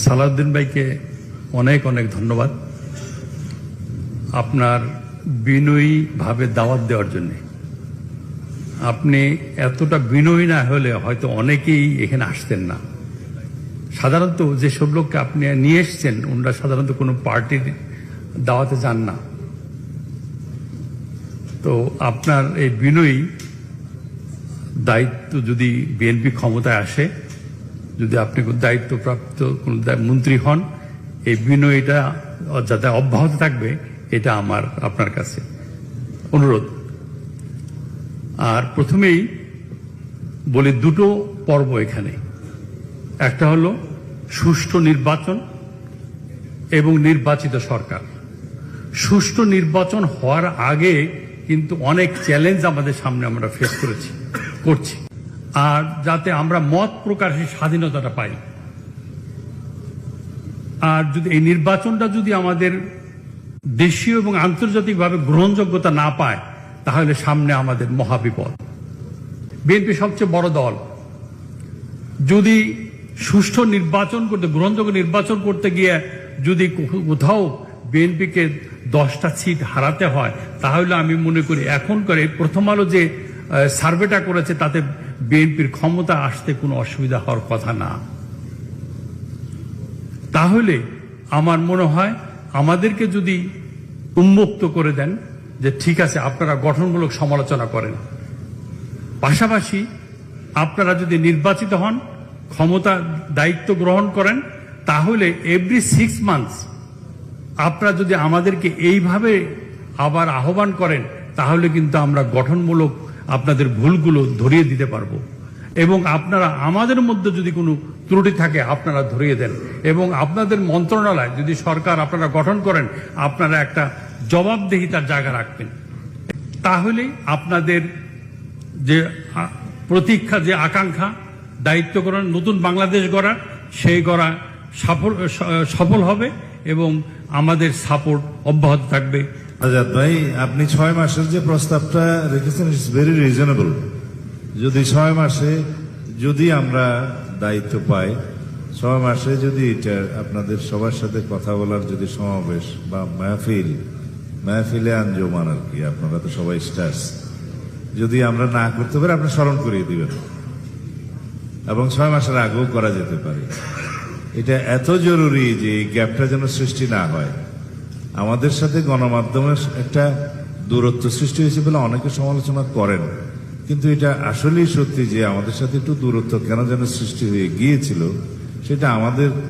সালাউদ্দিন ভাইকে অনেক অনেক ধন্যবাদ আপনার বিনয়ী ভাবে দাওয়াত দেওয়ার জন্য। আপনি এতটা বিনয়ী না হলে হয়তো অনেকেই এখানে আসতেন না। সাধারণত যেসব লোককে আপনি নিয়ে এসছেন ওনারা সাধারণত কোনো পার্টির দাওয়াতে যান না। তো আপনার এই বিনয়ী দায়িত্ব যদি বিএনপি ক্ষমতায় আসে, যদি আপনি দায়িত্বপ্রাপ্ত কোন মন্ত্রী হন, এই বিনয়ীটা যাতে অব্যাহত থাকবে এটা আমার আপনার কাছে অনুরোধ। আর প্রথমেই বলি দুটো পর্ব এখানে, একটা হলো সুষ্ঠু নির্বাচন এবং নির্বাচিত সরকার। সুষ্ঠু নির্বাচন হওয়ার আগে কিন্তু অনেক চ্যালেঞ্জ আমাদের সামনে আমরা ফেস করছি, আর যাতে আমরা মত প্রকাশের স্বাধীনতাটা পাই। আর যদি এই নির্বাচনটা যদি আমাদের দেশীয় এবং আন্তর্জাতিকভাবে গ্রহণযোগ্যতা না পায় তাহলে সামনে আমাদের মহাবিপদ। বিএনপি সবচেয়ে বড় দল, যদি সুষ্ঠু নির্বাচন করতে, গ্রহণযোগ্য নির্বাচন করতে গিয়ে যদি কোথাও বিএনপিকে 10টা সিট হারাতে হয় তাহলে আমি মনে করি এখনকার প্রথম আলো যে সার্ভেটা করেছে তাতে বিএনপির ক্ষমতা আসতে কোনো অসুবিধা হওয়ার কথা না। তাহলে আমার মনে হয় আমাদেরকে যদি উন্মুক্ত করে দেন যে ঠিক আছে আপনারা গঠনমূলক সমালোচনা করেন, পাশাপাশি আপনারা যদি নির্বাচিত হন, ক্ষমতা দায়িত্ব গ্রহণ করেন, তাহলে এভরি 6 মান্থস আপনারা যদি আমাদেরকে এইভাবে আবার আহ্বান করেন তাহলে কিন্তু আমরা গঠনমূলক আপনাদের ভুলগুলো ধরিয়ে দিতে পারবো। এবং আপনারা আমাদের মধ্যে যদি কোনো ত্রুটি থাকে আপনারা ধরিয়ে দেন, এবং আপনাদের মন্ত্রণালয় যদি সরকার আপনারা গঠন করেন আপনারা একটা জবাবদিহিতার জায়গা রাখবেন। তাহলে আপনাদের যে প্রতীক্ষা, যে আকাঙ্ক্ষা দায়িত্ব গ্রহণ, নতুন বাংলাদেশ গড়া, সেই গড়া সফল হবে এবং আমাদের সাপোর্ট অব্যাহত থাকবে। আজাদ ভাই, আপনি 6 মাসের যে প্রস্তাবটা রেখেছেন ইটস ভেরি রিজনেবল। যদি 6 মাসে যদি আমরা দায়িত্ব পাই, 6 মাসে যদি এটা আপনাদের সবার সাথে কথা বলার যদি সমাবেশ বা মাহফিলে আঞ্জমান আর কি, আপনারা তো সবাই স্টার্স, যদি আমরা না করতে পারি আপনি স্মরণ করিয়ে দিবেন, এবং 6 মাসের আগেও করা যেতে পারে। এটা এত জরুরি যে এই গ্যাপটা যেন সৃষ্টি না হয়। আমাদের সাথে গণমাধ্যমের একটা দূরত্ব সৃষ্টি হয়েছে বলে অনেকে সমালোচনা করেন, কিন্তু এটা আসলেই সত্যি যে আমাদের সাথে একটু দূরত্ব কেন যেন সৃষ্টি হয়ে গিয়েছিল, সেটা আমাদের